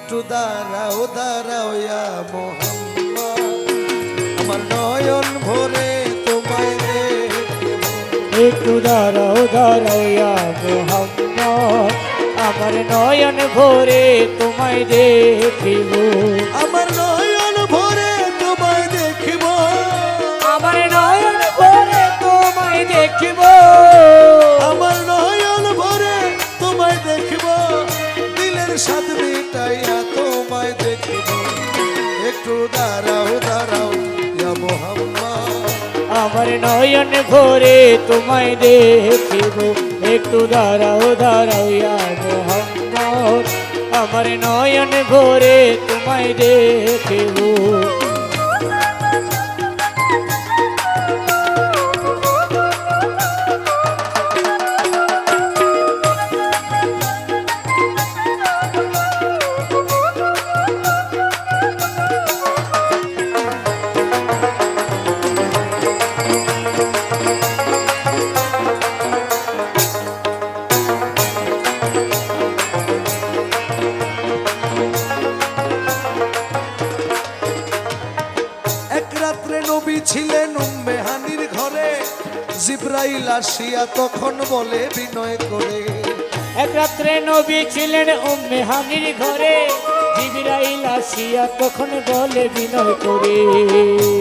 একটু দাঁড়াও দাঁড়াও ইয়া মোহাম্মদ, আমার নয়ন ভরে তোমায় দেখিব। একটু দাঁড়াও দাঁড়াও ইয়া মোহাম্মদ, আমার নয়ন ভরে তোমায় দেখিব। আমার নয়ন ভরে তোমায় দেখিব, আমার নয়ন ভরে তোমায় দেখিব। আমার নয়ন ভরে তোমায় দেখিব, দিলের স্বাদ মিটাইয়া তোমায় দেখিব। একটু দাঁড়াও দাঁড়াও ইয়া মোহাম্মদ, আমার নয়ন ভরে তোমায় দেখিব। একটু দাঁড়াও দাঁড়াও ইয়া মোহাম্মদ, আমার নয়ন ভরে তোমায় দেখিব। এক রাত্রে নবী ছিলেন উম্মে হানির ঘরে, জিব্রাইল আসিয়া তখন বলে বিনয় করে। এক রাত্রে নবী ছিলেন উম্মে হানির ঘরে, জিবরাইল আসিয়া তখন বলে বিনয় করে।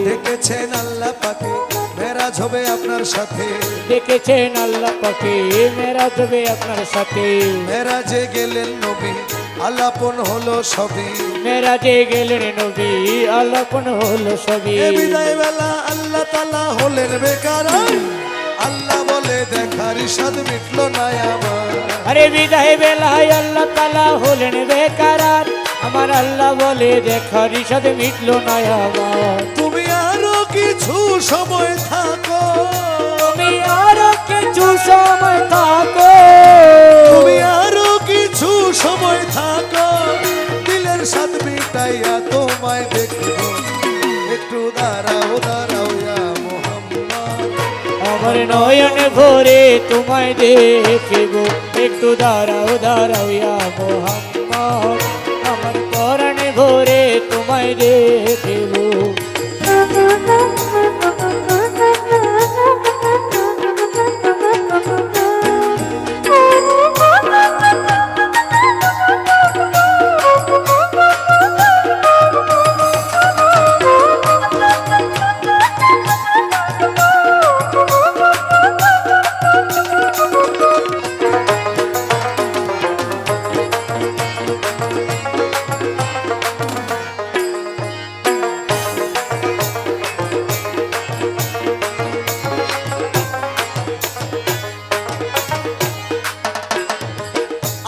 ডেকেছেন আল্লাহ পাকে, মেরাজ হবে আপনার সাথে। দেখেছেন আল্লাহ পাকে, মেরাজ হবে আপনার সাথে। মেরাজে গেলেন নবী, আলাপন হলো সবই। মেরাজে গেলেন নবী, আলাপন হলো সবই। এ বিদায় বেলা আল্লাহ তাআলা হলেন বেকার, আল্লাহ বলে দেখার স্বাদ মিটলো না আমার। আরে বিদায় বেলায় আল্লাহ তাআলা হলেন বেকারার, আমার আল্লাহ বলে দেখার সাথে মিটলো না আমার। তুমি আরো কিছু সময় থাকো, তুমি আরো কিছু সময় থাকো, তুমি আরো কিছু সময় থাকো, দিলের স্বাদ মিটাইয়া তোমায় দেখিব। একটু দাঁড়াও দাঁড়াও ইয়া মোহাম্মদ, আমার নয়ন ভরে তোমায় দেখিব। একটু দাঁড়াও দাঁড়াও ইয়া মোহাম্মদ, আমার পরাণ ভরে তোমায় দেখিব।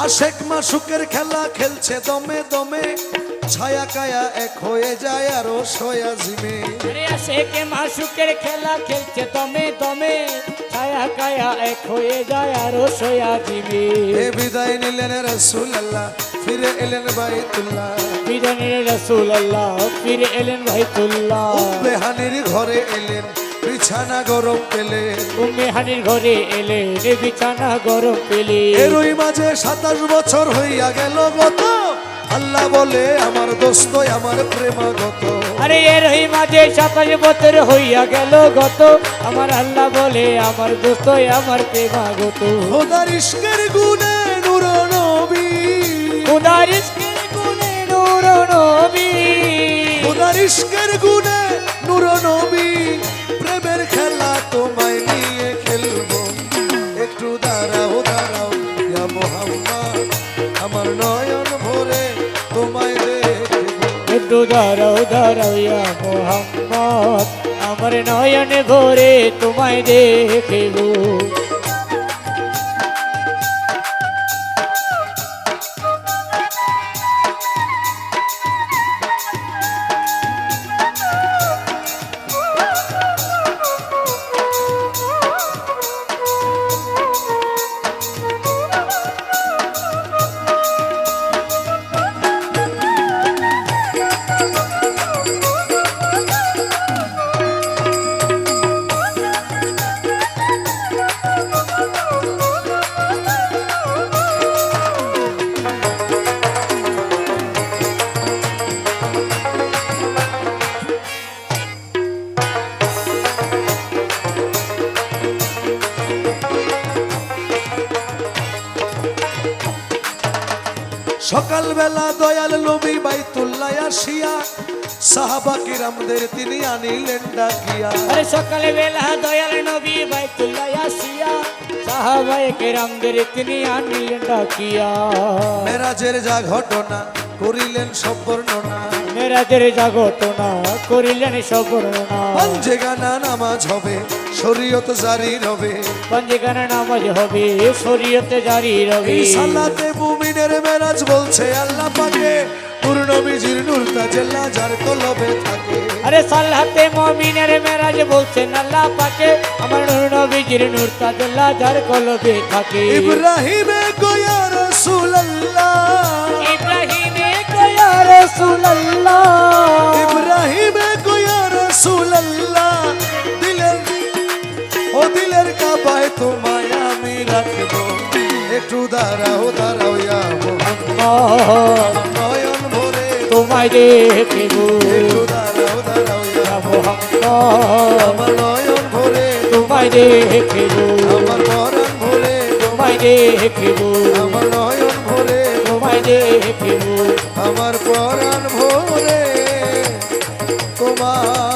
আশেক মাসুকের খেলা খেলছে দমে দমে, ছায়া কায়া এক হয়ে যায় আরো সয়া জিমে। আরে আশেকে মাসুকের খেলা খেলছে দমে দমে, ছায়া কায়া এক হয়ে যায় আরো সয়া দিবে। এ বিদায় নিলেন রাসূলুল্লাহ, ফিরে এলেন বাইতুল্লাহ। বিদানের রাসূলুল্লাহ, ফিরে এলেন বাইতুল্লাহ। উম্মে হানির ঘরে এলেন, বিছানা গরম পেলেন। উম্মে হানির ঘরে এলে বিছানা গরম পেলে। এরই মাঝে 27 বছর হইয়া গেল গত, আল্লাহ বলে আমার দোস্ত আমার প্রেমাগত। আরে এর ওই মাঝে 27 বছর হইয়া গেল গত, আমার আল্লাহ বলে আমার দোস্ত আমার প্রেমাগত। খোদার ইশকের গুণে নূর নবী, খোদার ইশকের গুণে নূর নবী, খোদার ইশকের গুণে নূর নবী, প্রেমের খেলা তোমায় নিয়ে খেলবো। একটু দাঁড়াও দাঁড়াও ইয়া মোহাম্মদ, আমার নয়ন ভরে তোমায় দেখিব। একটু দাঁড়াও দাঁড়াও ইয়া মোহাম্মদ, আমার নয়ন ভরে তোমায় দেখিব। সকালবেলা দয়াল নবী বাইতুল্লাহ আসিয়া সাহাবা কিরামদের তিনি আনিলেন ডাকিয়া। আরে সকালে বেলা দয়াল নবী বাইতুল্লাহ আসিয়া সাহাবায়ে কেরামদের তিনি আনিলেন ডাকিয়া। মেরাজের যা ঘটনা করিলেন সব বর্ণনা, মেরাজের যা ঘটনা করিলেন সব বর্ণনা। পঞ্জেগানা নামাজ হবে শরীয়ত জারি রবে, পঞ্জগানা নামাজ হবে শরীয়তে জারি রবে। এই সালাতে মুমিনের মেরাজ বলছে আল্লাহ পাকে, নূর নবীজির নূর তাজেল্লা যার কলবে থাকে। আরে সালাতে মুমিনের মেরাজ বলছেন আল্লাহ পাকে, আমার নূর নবীজির নূর তাজল্লাহ যার কলবে থাকে। ইব্রাহিমে কয়া রাসূলুল্লাহ, ইব্রাহিমে কয়া রাসূলুল্লাহ, ইব্রাহিমে কয়া রাসূলুল্লাহ, দিলের কাবায় তোমায় আমি রাখবো, একটু দাঁড়াও দাঁড়াও ইয়া মুহাম্মদ, নয়ন ভরে তোমায় দেখিব। একটু দাঁড়াও দাঁড়াও ইয়া মুহাম্মদ আমার নয়ন ভরে, তোমায় দেখিব, আমার পরাণ ভরে, তোমায় দেখিব, আমার নয়ন ভরে, তোমায় দেখিব। আমার পরাণ ভরে তোমার